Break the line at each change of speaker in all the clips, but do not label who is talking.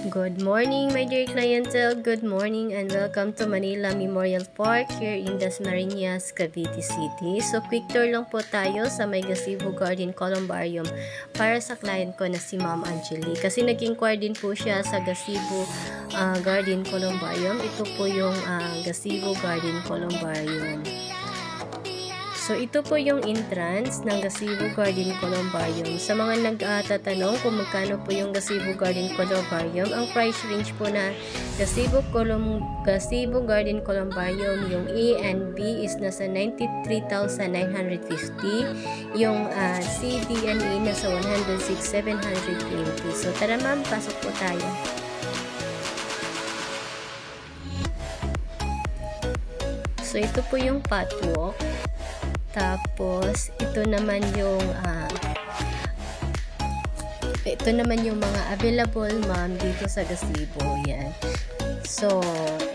Good morning, my dear clientele. Good morning and welcome to Manila Memorial Park here in Dasmariñas, Cavite City. So, quick tour lang po tayo sa may Gazebo Garden Columbarium para sa client ko na si Ma'am Angeli. Kasi nag-inquire din po siya sa Gazebo Garden Columbarium. Ito po yung Gazebo Garden Columbarium. So, ito po yung entrance ng Gazebo Garden Columbarium. Sa mga nagtatanong kung magkano po yung Gazebo Garden Columbarium, ang price range po na Gazebo Garden Columbarium, yung A and B is nasa 93,950. Yung C, D, and E nasa 106,720. So, tara ma'am, pasok po tayo. So, ito po yung patwalk. Tapos, ito naman yung mga available ma'am dito sa gazebo. Yan. So,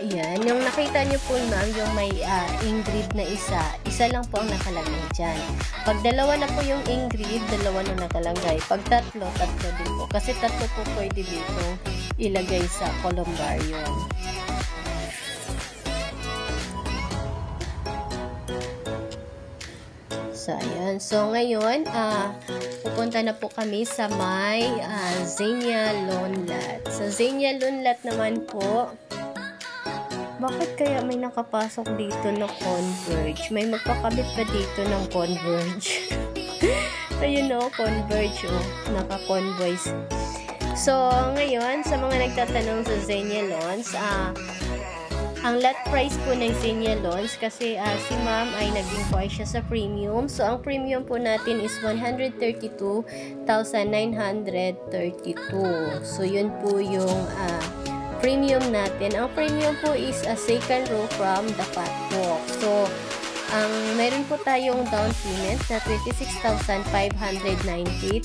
yan. Yung nakita nyo po ma'am, yung may Ingrid na isa lang po ang nakalagay dyan. Pag dalawa na po yung Ingrid, dalawa na nakalagay. Pag tatlo din po. Kasi tatlo po pwede dito ilagay sa columbarium. So, ayan. So, ngayon, pupunta na po kami sa may Xenia Lawn-Lat. Sa Xenia Lawn-Lat naman po, bakit kaya may nakapasok dito na Converge? May magpakabit pa dito ng Converge. Ayun o, Converge o. Naka-Convoice. So, ngayon, sa mga nagtatanong sa Xenia Lawns, ang lot price po ng Xenia Lawns kasi si ma'am ay nag-inquire siya sa premium. So, ang premium po natin is 132,932. So, yun po yung premium natin. Ang premium po is a second row from the catwalk. So, meron po tayong down payment na 26,590.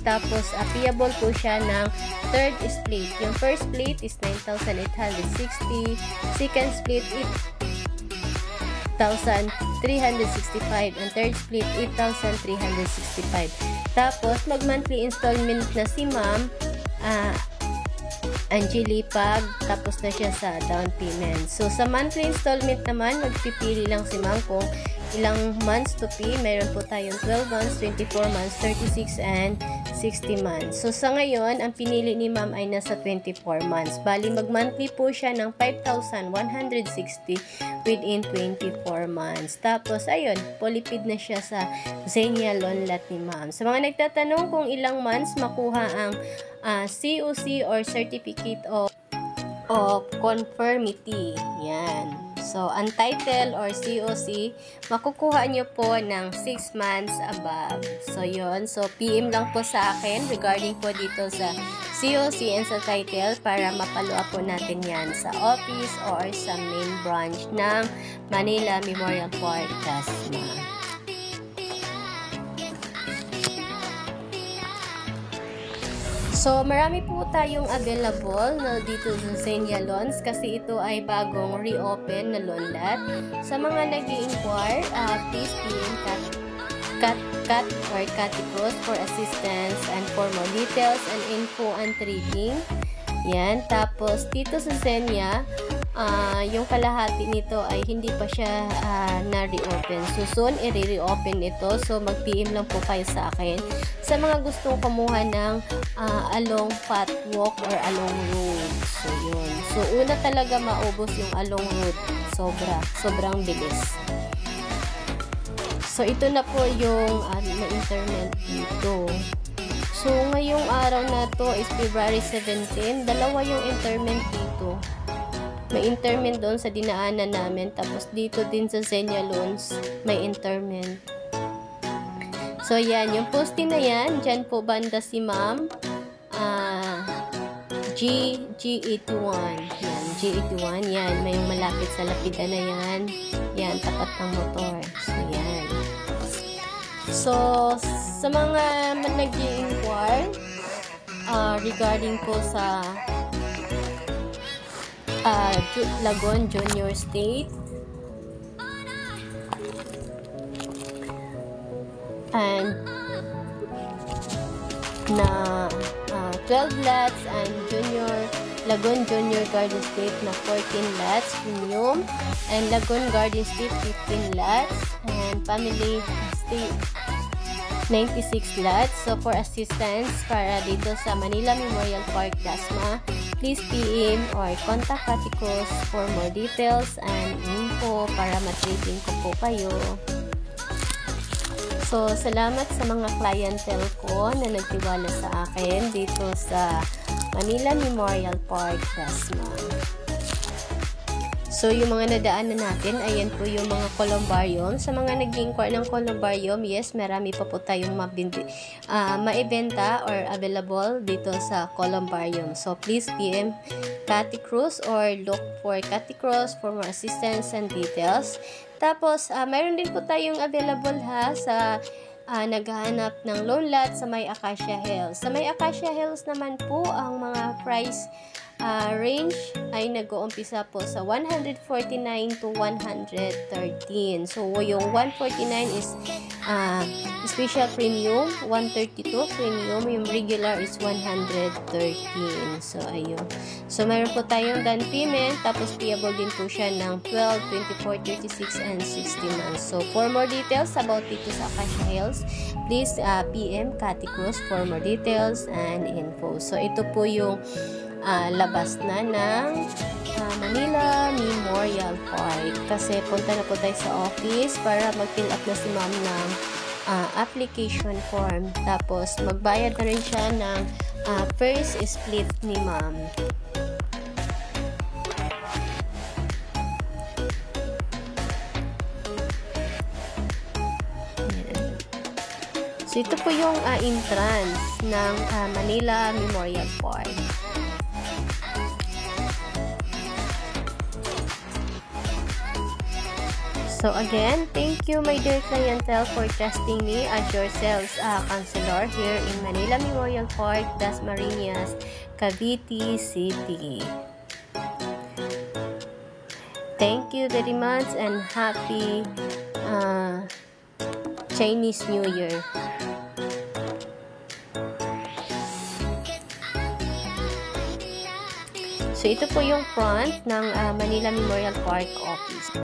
Tapos, payable po siya ng third split. Yung first split is 9,860. Second split, 8,365. And third split, 8,365. Tapos, mag-monthly installment na si ma'am Angeli pag tapos na siya sa down payment. So, sa monthly installment naman, magpipili lang si ma'am kung ilang months to pay. Meron po tayong 12 months, 24 months, 36, and 60 months. So, sa ngayon, ang pinili ni ma'am ay nasa 24 months. Bali, mag-monthly po siya ng 5,160 within 24 months. Tapos, ayun, polipid na siya sa Xenia Lawn-Lat ni ma'am. Sa mga nagtatanong kung ilang months makuha ang COC or Certificate of Conformity. Yan. So, ang title or COC, makukuha nyo po ng 6 months above. So, yun. So, PM lang po sa akin regarding po dito sa COC and sa title para mapalua po natin yan sa office or sa main branch ng Manila Memorial Park, Dasma. So, marami po tayong available na dito sa Xenia Lawns kasi ito ay bagong reopen na lawn-lot. Sa mga nag-i-inquire, please PM Kat or Katikos for assistance and for more details and info and trading. Yan. Tapos, dito sa Xenia, yung kalahati nito ay hindi pa siya na-reopen. So, soon, i-reopen ito. So, mag-PM lang po kayo sa akin. Sa mga gustong kumuha ng along catwalk or along road. So, yun. So, una talaga maubos yung along road. Sobrang bilis. So, ito na po yung na-interment dito. So, ngayong araw na to is February 17. Dalawa yung interment dito. May interment doon sa dinaanan namin. Tapos, dito din sa Xenia Lawns, may interment. So, yan. Yung posting na yan, dyan po banda si ma'am. G81. Yan, G81. Yan, may malapit sa lapida na yan. Yan, tapat ng motor. So, yan. So, sa mga nag-i-inquire regarding po sa Lagon Junior State, and na 12 lots and junior Lagoon Junior Garden State na 14 lots premium, and Lagoon Garden State 15 lots, and Family Estate 96 lots. So for assistance para dito sa Manila Memorial Park, Dasma, please PM or contact Kati Cruz for more details and info para ma-trading ko po kayo. So, salamat sa mga clientele ko na nagtiwala sa akin dito sa Manila Memorial Park, Dasma. So, yung mga nadaanan natin, ayan po yung mga columbarium. Sa mga nag-inquire ng columbarium, yes, marami pa po tayong maibenta or available dito sa columbarium. So, please PM Kati Cruz or look for Kati Cruz for more assistance and details. Tapos, mayroon din po tayong available sa naghahanap ng loan lot sa may Acacia Hills. Sa may Acacia Hills naman po, ang mga price range ay nag-uumpisa po sa 149 to 113. So, yung 149 is special premium, 132 premium, yung regular is 113. So, ayun. So, mayroon po tayong down payment, tapos payable din po siya ng 12, 24, 36, and 60 months. So, for more details about dito sa Acacia Hills, please PM Kati Cruz for more details and info. So, ito po yung labas na ng Manila Memorial Park, kasi punta na po tayo sa office para mag-fill up na si ma'am ng application form, tapos magbayad na rin siya ng first split ni ma'am. So ito po yung entrance ng Manila Memorial Park. So again, thank you my dear clientele for trusting me as your sales counselor here in Manila Memorial Park, Dasmariñas, Cavite City. Thank you very much and happy Chinese New Year. So ito po yung front ng Manila Memorial Park office.